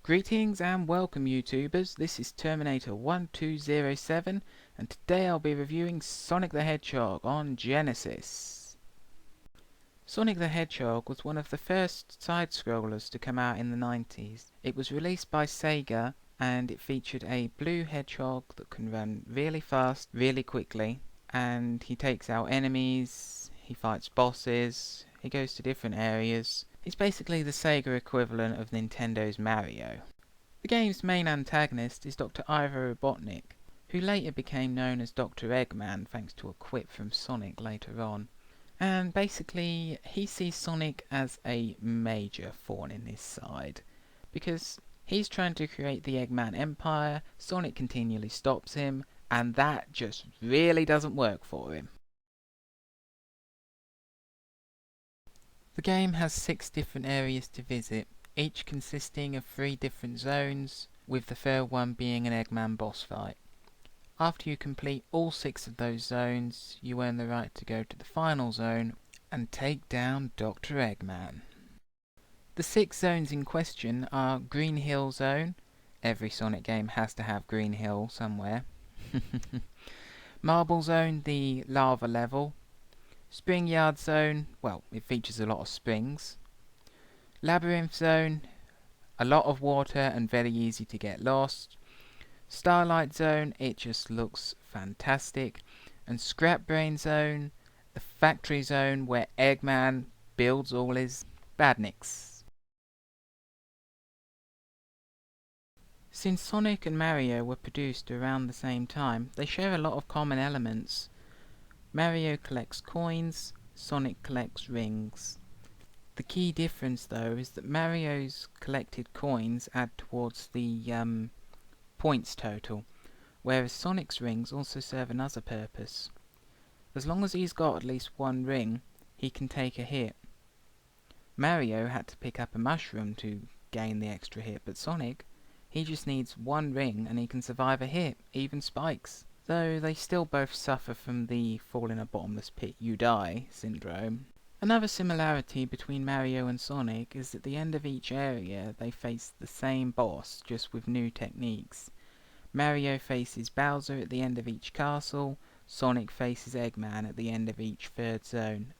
Greetings and welcome YouTubers, this is Terminator 1207 and today I'll be reviewing Sonic the Hedgehog on Genesis. Sonic the Hedgehog was one of the first side-scrollers to come out in the 90s. It was released by Sega and it featured a blue hedgehog that can run really fast, really quickly, and he takes out enemies, he fights bosses, he goes to different areas. It's basically the Sega equivalent of Nintendo's Mario. The game's main antagonist is Dr. Ivo Robotnik, who later became known as Dr. Eggman thanks to a quip from Sonic later on. And basically, he sees Sonic as a major thorn in his side, because he's trying to create the Eggman Empire, Sonic continually stops him, and that just really doesn't work for him. The game has 6 different areas to visit, each consisting of 3 different zones, with the third one being an Eggman boss fight. After you complete all 6 of those zones, you earn the right to go to the final zone and take down Dr. Eggman. The 6 zones in question are Green Hill Zone. Every Sonic game has to have Green Hill somewhere. Marble Zone, the lava level. Spring Yard Zone, well, it features a lot of springs. Labyrinth Zone, a lot of water and very easy to get lost. Starlight Zone, it just looks fantastic. And Scrap Brain Zone, the factory zone where Eggman builds all his badniks. Since Sonic and Mario were produced around the same time, they share a lot of common elements. Mario collects coins, Sonic collects rings. The key difference though is that Mario's collected coins add towards the points total, whereas Sonic's rings also serve another purpose. As long as he's got at least one ring, he can take a hit. Mario had to pick up a mushroom to gain the extra hit, but Sonic, he just needs one ring and he can survive a hit, even spikes. Though they still both suffer from the fall in a bottomless pit you die syndrome. Another similarity between Mario and Sonic is at the end of each area they face the same boss, just with new techniques. Mario faces Bowser at the end of each castle, Sonic faces Eggman at the end of each third zone.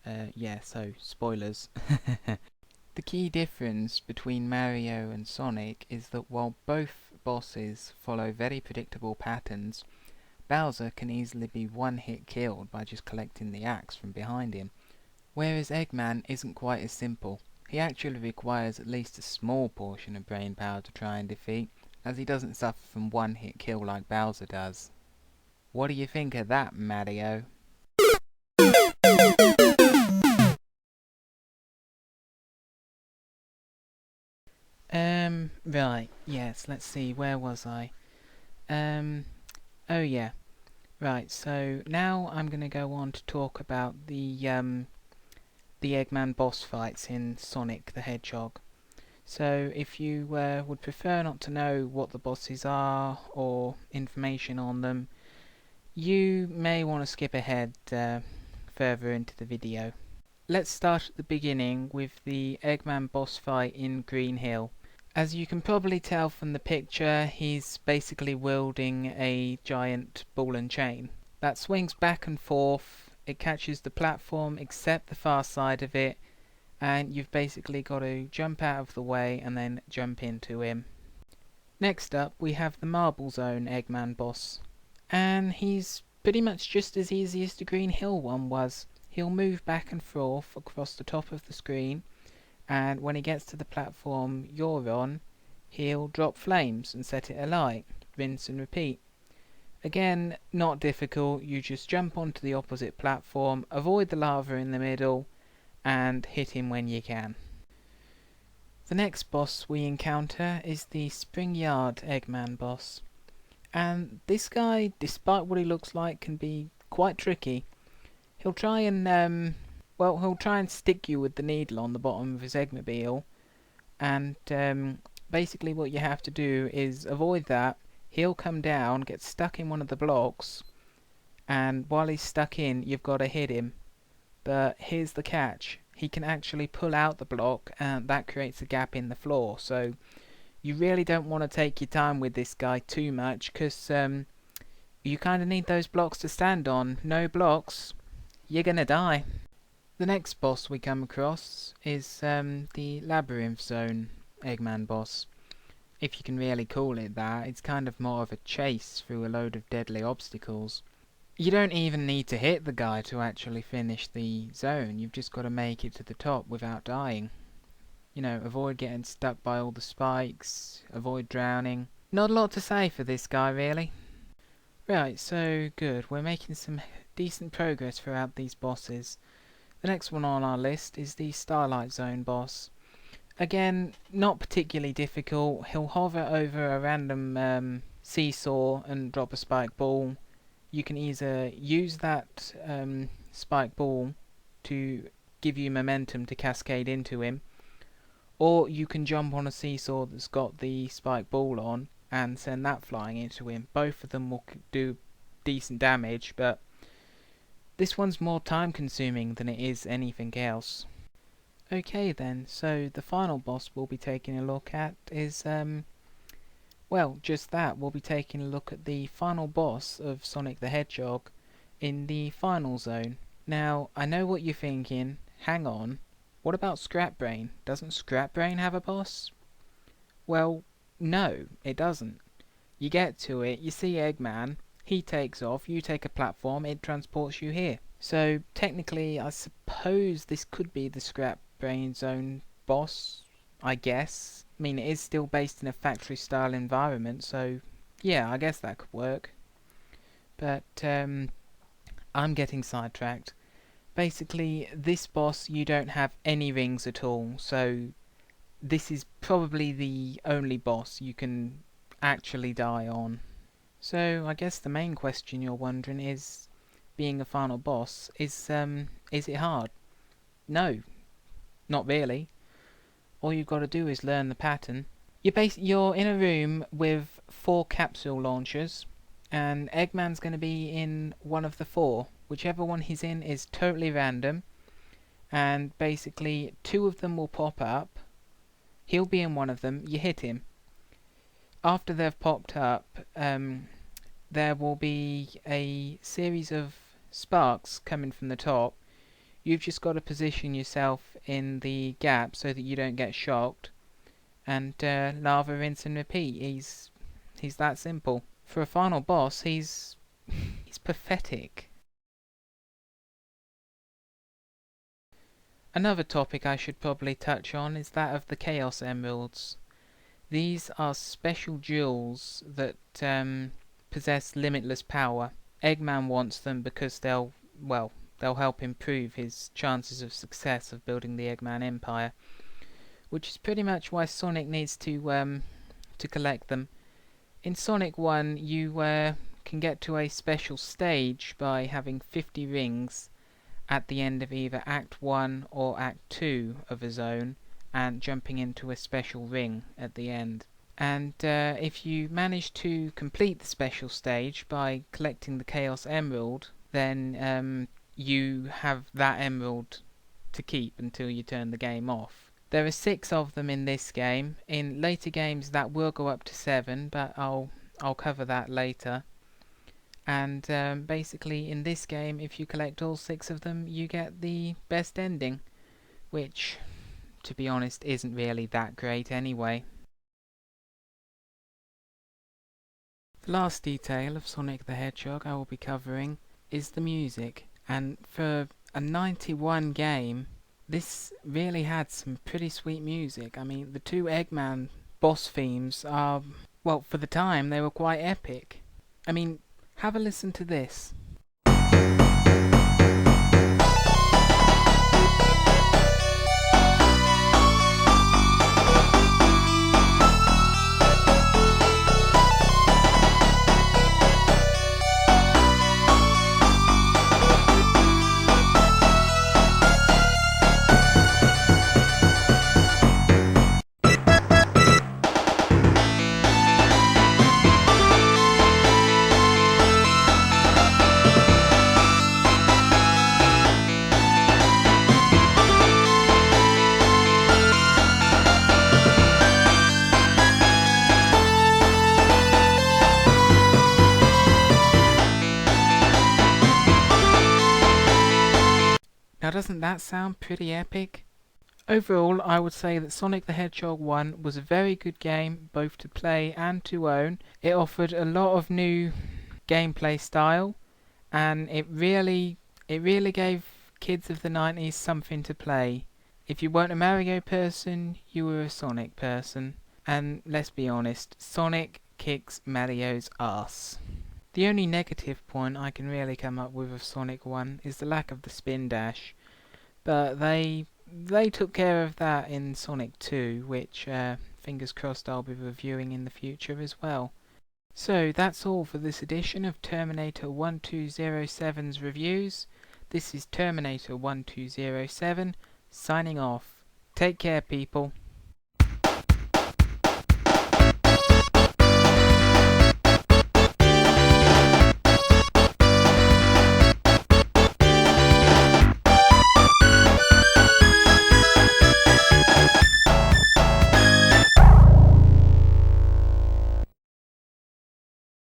So spoilers. The key difference between Mario and Sonic is that while both bosses follow very predictable patterns, Bowser can easily be one-hit killed by just collecting the axe from behind him, whereas Eggman isn't quite as simple. He actually requires at least a small portion of brain power to try and defeat, as he doesn't suffer from one-hit kill like Bowser does. What do you think of that, Mario? Right, yes, let's see, where was I? Oh yeah. Right, so now I'm going to go on to talk about the Eggman boss fights in Sonic the Hedgehog. So if you would prefer not to know what the bosses are or information on them, you may want to skip ahead further into the video. Let's start at the beginning with the Eggman boss fight in Green Hill. As you can probably tell from the picture, he's basically wielding a giant ball and chain that swings back and forth. It catches the platform except the far side of it, and you've basically got to jump out of the way and then jump into him. Next up we have the Marble Zone Eggman boss, and he's pretty much just as easy as the Green Hill one was. He'll move back and forth across the top of the screen, and when he gets to the platform you're on, he'll drop flames and set it alight. Rinse and repeat. Again, not difficult, you just jump onto the opposite platform, avoid the lava in the middle, and hit him when you can. The next boss we encounter is the Spring Yard Eggman boss. And this guy, despite what he looks like, can be quite tricky. He'll try and stick you with the needle on the bottom of his Eggmobile, and basically what you have to do is avoid that. He'll come down, get stuck in one of the blocks, and while he's stuck in, you've got to hit him. But here's the catch. He can actually pull out the block, and that creates a gap in the floor, so You really don't want to take your time with this guy too much, because you kind of need those blocks to stand on. No blocks, you're gonna die. The next boss we come across is the Labyrinth Zone Eggman boss. If you can really call it that. It's kind of more of a chase through a load of deadly obstacles. You don't even need to hit the guy to actually finish the zone. You've just got to make it to the top without dying. You know, avoid getting stuck by all the spikes, avoid drowning. Not a lot to say for this guy, really. Right, so good. We're making some decent progress throughout these bosses. The next one on our list is the Starlight Zone boss. Again, not particularly difficult. He'll hover over a random seesaw and drop a spike ball. You can either use that spike ball to give you momentum to cascade into him, or you can jump on a seesaw that's got the spike ball on and send that flying into him. Both of them will do decent damage, but this one's more time consuming than it is anything else. Okay then, so the final boss we'll be taking a look at is, well, just that. We'll be taking a look at the final boss of Sonic the Hedgehog in the final zone. Now, I know what you're thinking. Hang on, what about Scrap Brain? Doesn't Scrap Brain have a boss? Well, no, it doesn't. You get to it, you see Eggman, he takes off, you take a platform, it transports you here. So, technically, I suppose this could be the Scrap Brain Zone boss, I guess. I mean, it is still based in a factory-style environment, so yeah, I guess that could work. But I'm getting sidetracked. Basically, this boss, you don't have any rings at all, so this is probably the only boss you can actually die on. So, I guess the main question you're wondering is, being a final boss, is it hard? No, not really. All you've got to do is learn the pattern. You're in a room with 4 capsule launchers, and Eggman's going to be in one of the 4. Whichever one he's in is totally random, and basically 2 of them will pop up. He'll be in one of them, you hit him. After they've popped up, there will be a series of sparks coming from the top. You've just got to position yourself in the gap so that you don't get shocked, and lava, rinse and repeat. He's that simple. For a final boss, he's pathetic. Another topic I should probably touch on is that of the Chaos Emeralds. These are special jewels that possess limitless power. Eggman wants them because they'll help improve his chances of success of building the Eggman Empire, which is pretty much why Sonic needs to collect them. In Sonic 1, you can get to a special stage by having 50 rings at the end of either Act 1 or Act 2 of a zone, and jumping into a special ring at the end. And if you manage to complete the special stage by collecting the Chaos Emerald, then you have that emerald to keep until you turn the game off. There are 6 of them in this game. In later games that will go up to 7, but I'll cover that later. And basically in this game, if you collect all 6 of them, you get the best ending, which, to be honest, isn't really that great anyway. The last detail of Sonic the Hedgehog I will be covering is the music. And for a 91 game, this really had some pretty sweet music. I mean, the 2 Eggman boss themes are, well, for the time, they were quite epic. I mean, have a listen to this. Now doesn't that sound pretty epic? Overall, I would say that Sonic the Hedgehog 1 was a very good game, both to play and to own. It offered a lot of new gameplay style, and it really gave kids of the 90s something to play. If you weren't a Mario person, you were a Sonic person. And let's be honest, Sonic kicks Mario's ass. The only negative point I can really come up with of Sonic 1 is the lack of the spin dash. But they took care of that in Sonic 2, which fingers crossed I'll be reviewing in the future as well. So that's all for this edition of Terminator 1207's reviews. This is Terminator 1207 signing off. Take care, people.